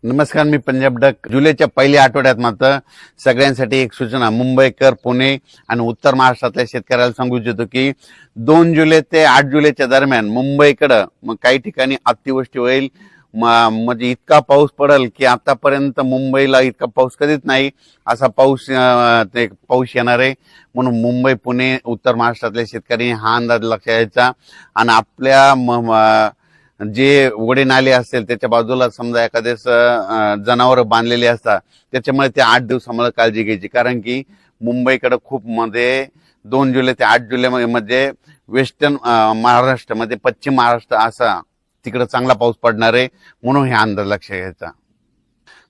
नमस्कार, मी पंजाब डक. जुलैच्या पहिल्या आठवड्यात मात्र सगळ्यांसाठी एक सूचना. मुंबईकर, पुणे आणि उत्तर महाराष्ट्रातल्या शेतकऱ्याला सांगू इच्छितो की 2 जुलै ते 8 जुलैच्या दरम्यान मुंबईकडं मग काही ठिकाणी अतिवृष्टी होईल. म्हणजे इतका पाऊस पडेल की आतापर्यंत मुंबईला इतका पाऊस कधीच नाही असा पाऊस येणार आहे. म्हणून मुंबई, पुणे, उत्तर महाराष्ट्रातल्या शेतकऱ्यांनी हा अंदाज लक्षात घ्यायचा. आणि आपल्या जे ओढे नाले असतील त्याच्या बाजूला समजा एखादेच जनावर बांधलेले असतात, त्याच्यामुळे ते 8 दिवसामुळे काळजी घ्यायची. कारण की मुंबईकडे खूप मध्ये 2 जुलै ते 8 जुलै मध्ये वेस्टर्न महाराष्ट्रामध्ये पश्चिम महाराष्ट्र असा तिकडे चांगला पाऊस पडणार आहे. म्हणून हे अंदाज लक्षात घ्यायचा.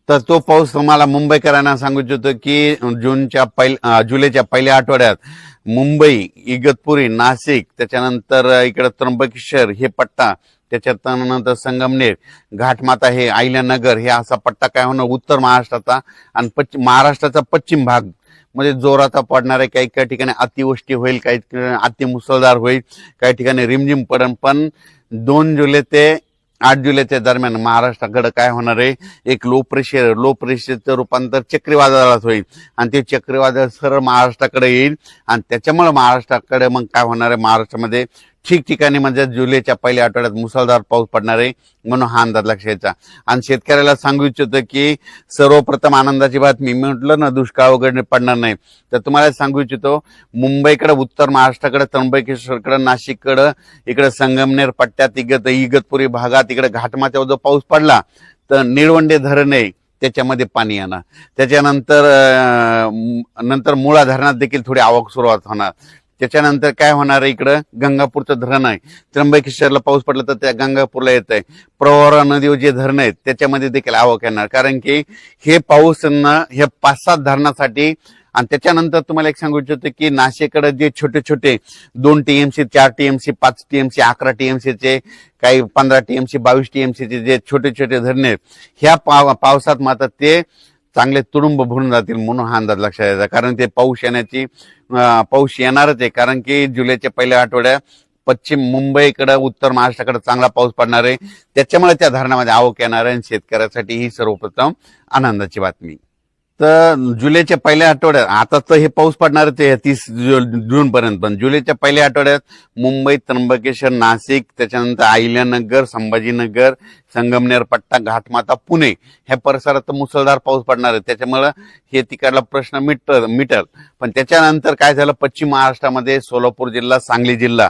तर तो पाऊस तुम्हाला मुंबईकरांना सांगू इच्छितो की जुलैच्या पहिल्या आठवड्यात मुंबई, इगतपुरी, नाशिक, त्याच्यानंतर इकडे त्र्यंबकेश्वर हे पट्टा, त्याच्यानंतर संगमनेर, घाटमाता, हे अहिल्यानगर, हे असा पट्टा काय होणार उत्तर महाराष्ट्राचा आणि महाराष्ट्राचा पश्चिम भाग म्हणजे जोराचा पडणार आहे. काही काही ठिकाणी अतिवृष्टी होईल, काही ठिकाणी अतिमुसळधार होईल, काही ठिकाणी रिमझिम पडेल. पण 2 जुलै ते 8 जुलैच्या दरम्यान महाराष्ट्राकडे काय होणार आहे, एक लो प्रेशरचं रूपांतर चक्रीवादळात होईल आणि ते चक्रीवादळ सरळ महाराष्ट्राकडे येईल. आणि त्याच्यामुळे महाराष्ट्राकडे मग काय होणार आहे, महाराष्ट्रामध्ये ठिकठिकाणी म्हणजे जुलैच्या पहिल्या आठवड्यात मुसळधार पाऊस पडणार आहे. म्हणून हा अंदाज लक्षात घ्यायचा. आणि शेतकऱ्याला सांगू इच्छितो की सर्वप्रथम आनंदाची बातमी, मी म्हटलं ना दुष्काळ वगैरे पडणार नाही, तर तुम्हाला सांगू इच्छितो मुंबईकडे, उत्तर महाराष्ट्राकडे, त्र्यंबकेश्वरकडे, नाशिककडे, इकडे संगमनेर पट्ट्यात, इगतपुरी भागात, इकडे घाटमाथ्यावर जो पाऊस पडला तर निळवंडे धरण आहे त्याच्यामध्ये पाणी येणार. त्याच्यानंतर मुळा धरणात देखील थोडी आवक सुरुवात होणार. त्याच्यानंतर काय होणार आहे, इकडं गंगापूरचं धरण आहे, त्र्यंबकेश्वरला पाऊस पडला तर त्या गंगापूरला येत आहे. प्रवरा नदीवर जे धरण आहेत त्याच्यामध्ये देखील आवक येणार. कारण की हे पाऊस हे 5-7 धरणासाठी. आणि त्याच्यानंतर तुम्हाला एक सांगू इच्छितो की नाशिककडे जे छोटे छोटे 2 TMC, 4 TMC, 5 TMC, 11 TMCचे, काही 15 TMC, 22 TMCचे जे छोटे छोटे धरणे आहेत, ह्या पावसात मात्र ते चांगले तुडुंब भरून जातील. म्हणून हा अंदाज लक्षात द्यायचा. कारण ते पाऊस येणारच आहे. कारण की जुलैच्या पहिल्या आठवड्यात पश्चिम मुंबईकडे, उत्तर महाराष्ट्राकडे चांगला पाऊस पडणार आहे. त्याच्यामुळे त्या धरणामध्ये आवक येणार आहे. शेतकऱ्यासाठी ही सर्वप्रथम आनंदाची बातमी. तर जुलैच्या पहिल्या आठवड्यात, आता तर हे पाऊस पडणार आहे 30 जून पर्यंत, पण जुलैच्या पहिल्या आठवड्यात मुंबई, त्र्यंबकेश्वर, नाशिक, त्याच्यानंतर अहिल्यानगर, संभाजीनगर, संगमनेर पट्टा, घाटमाता, पुणे ह्या परिसरात मुसळधार पाऊस पडणार आहे. त्याच्यामुळे हे तिकडला प्रश्न मिटल. पण त्याच्यानंतर काय झालं, पश्चिम महाराष्ट्रामध्ये सोलापूर जिल्हा, सांगली जिल्हा,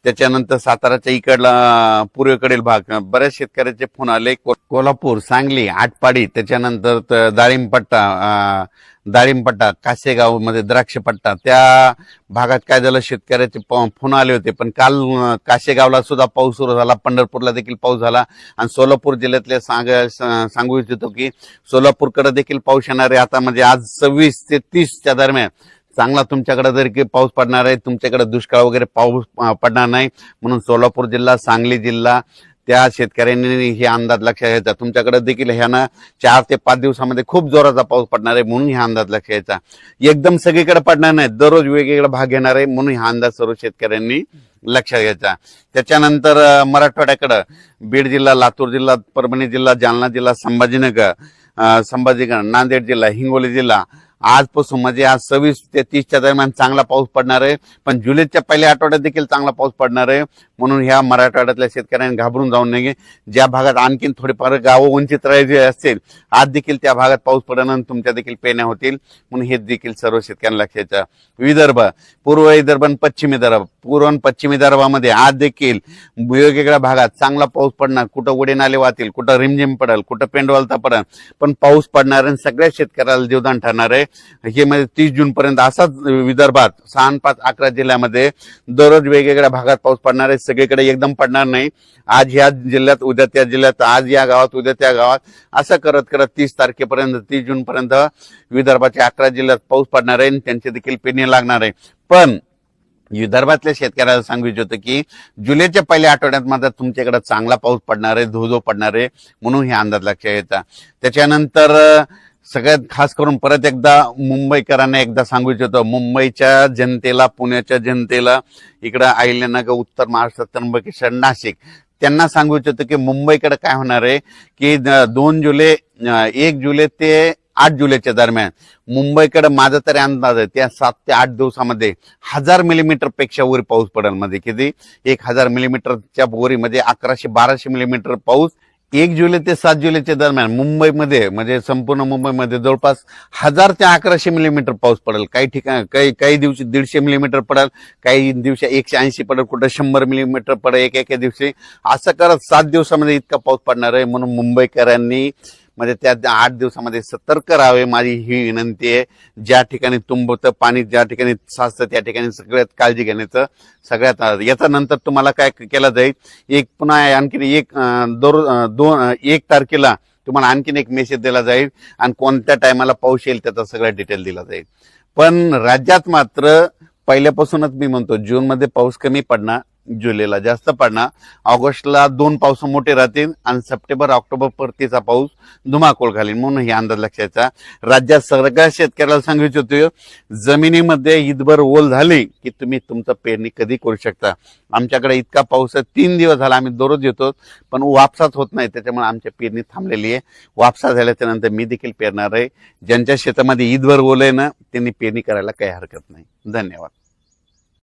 त्याच्यानंतर साताराच्या इकडला पूर्वेकडील भाग, बऱ्याच शेतकऱ्याचे फोन आले. कोल्हापूर, सांगली, आटपाडी, त्याच्यानंतर दाळिंबपट्टा, कासेगाव मध्ये द्राक्षपट्टा, त्या भागात काय झालं, शेतकऱ्याचे फोन आले होते. पण काल कासेगावला सुद्धा पाऊस सुरू झाला, पंढरपूरला देखील पाऊस झाला. आणि सोलापूर जिल्ह्यातले सांगू इच्छितो की सोलापूरकडे देखील पाऊस येणार आहे. आता म्हणजे आज 26 ते 30च्या दरम्यान चांगला तुमच्याकडे जरी पाऊस पडणार आहे. तुमच्याकडे दुष्काळ वगैरे पाऊस पडणार नाही. म्हणून सोलापूर जिल्हा, सांगली जिल्हा, त्या शेतकऱ्यांनी हे अंदाज लक्षात घ्यायचा. तुमच्याकडे देखील ह्यानं 4 ते 5 दिवसामध्ये खूप जोराचा पाऊस पडणार आहे. म्हणून हा अंदाज लक्षात घ्यायचा. एकदम सगळीकडे पडणार नाही, दररोज वेगवेगळा भाग घेणार आहे. म्हणून हा अंदाज सर्व शेतकऱ्यांनी लक्षात घ्यायचा. त्याच्यानंतर मराठवाड्याकडं बीड जिल्हा, लातूर जिल्हा, परभणी जिल्हा, जालना जिल्हा, संभाजीनगर, नांदेड जिल्हा, हिंगोली जिल्हा, आजपासून म्हणजे आज 26 ते 30च्या दरम्यान चांगला पाऊस पडणार आहे. पण जुलैच्या पहिल्या आठवड्यात देखील चांगला पाऊस पडणार आहे. म्हणून ह्या मराठवाड्यातल्या शेतकऱ्यांनी घाबरून जाऊ नये. ज्या भागात आणखीन थोडेफार गावं वंचित राहायचे असतील, आज देखील त्या भागात पाऊस पडल्यानंतर तुमच्या देखील पेण्या होतील. म्हणून हे देखील सर्व शेतकऱ्यांना लक्षात घ्यायचं. विदर्भ, पूर्व विदर्भ आणि पश्चिम विदर्भ, पूर्व आणि पश्चिम विदर्भामध्ये आज देखील वेगवेगळ्या भागात चांगला पाऊस पडणार. कुठं उडे नाले वाहतील, कुठं रिमझिम पडेल, कुठं पेंडवलता पडेल, पण पाऊस पडणार आणि सगळ्या शेतकऱ्याला जीवदान ठरणार आहे. हे म्हणजे 30 जून पर्यंत असाच विदर्भात 6, 5, 11 जिल्ह्यामध्ये दररोज वेगवेगळ्या भागात पाऊस पडणार आहे. सगळीकडे एकदम पडणार नाही. आज ह्या जिल्ह्यात, उद्या त्या जिल्ह्यात, आज या गावात, उद्या त्या गावात, असं करत करत 30 तारखेपर्यंत, 30 जून पर्यंत विदर्भाच्या 11 जिल्ह्यात पाऊस पडणार आहे आणि त्यांचे देखील पेरणी लागणार आहे. पण विदर्भातल्या शेतकऱ्याला सांगू इच्छितो की जुलैच्या पहिल्या आठवड्यात मात्र तुमच्याकडे चांगला पाऊस पडणार आहे, धो पडणार आहे. म्हणून हे अंदाज लक्षात येतात. त्याच्यानंतर सगळ्यात खास करून परत एकदा मुंबईकरांना एकदा सांगू इच्छितो, मुंबईच्या जनतेला, पुण्याच्या जनतेला, इकडं अहिल्यानगर, उत्तर महाराष्ट्र, त्र्यंबकेश्वर, नाशिक, त्यांना सांगू इच्छितो की मुंबईकडे काय होणार आहे की 1 जुलै ते 8 जुलैच्या दरम्यान मुंबईकडे माझा तरी अंदाज आहे त्या 7 ते 8 दिवसामध्ये 1000 मिलीमीटर पेक्षा वर पाऊस पडेल. मध्ये किती 1000 मिलीमीटरच्या वरीमध्ये 1100-1200 मिलीमीटर पाऊस 1 जुलै ते 7 जुलैच्या दरम्यान मुंबईमध्ये म्हणजे संपूर्ण मुंबईमध्ये जवळपास 1000 ते 1100 मिलीमीटर पाऊस पडेल. काही ठिकाणी काही दिवशी 150 मिलीमीटर पडेल, काही दिवशी 180 पडेल, कुठं 100 मिलीमीटर पडेल एका दिवशी. असं करत 7 दिवसामध्ये इतका पाऊस पडणार आहे. म्हणून मुंबईकरांनी म्हणजे त्या 8 दिवसामध्ये सतर्क राहावे माझी ही विनंती आहे. ज्या ठिकाणी तुंबतं पाणी, ज्या ठिकाणी साचतं त्या ठिकाणी सगळ्यात काळजी घेण्याचं सगळ्यात. याचा नंतर तुम्हाला काय केलं जाईल, पुन्हा आणखीन 1 तारखेला तुम्हाला आणखीन एक मेसेज दिला जाईल आणि कोणत्या टायमाला पाऊस येईल त्याचा सगळा डिटेल दिला जाईल. पण राज्यात मात्र पहिल्यापासूनच मी म्हणतो जून मध्ये पाऊस कमी पडणार, जुलैला जास्त पडणार, ऑगस्टला 2 पाऊस मोठे राहतील आणि सप्टेंबर ऑक्टोबर परतीचा पाऊस धुमाकूळ घालील. म्हणून ही अंदाज लक्षाचा. राज्यात सगळ्या शेतकऱ्याला सांगू इच्छितो जमिनीमध्ये ईदभर ओल झाली की तुम्ही तुमचं पेरणी कधी करू शकता. आमच्याकडे इतका पाऊस आहे, 3 दिवस झाला आम्ही दररोज येतो पण वापसाच होत नाही, त्याच्यामुळे आमची पेरणी थांबलेली आहे. वापसा झाल्याच्या नंतर मी देखील पेरणार आहे. ज्यांच्या शेतामध्ये ईदभर ओल आहे ना त्यांनी पेरणी करायला काही हरकत नाही. धन्यवाद.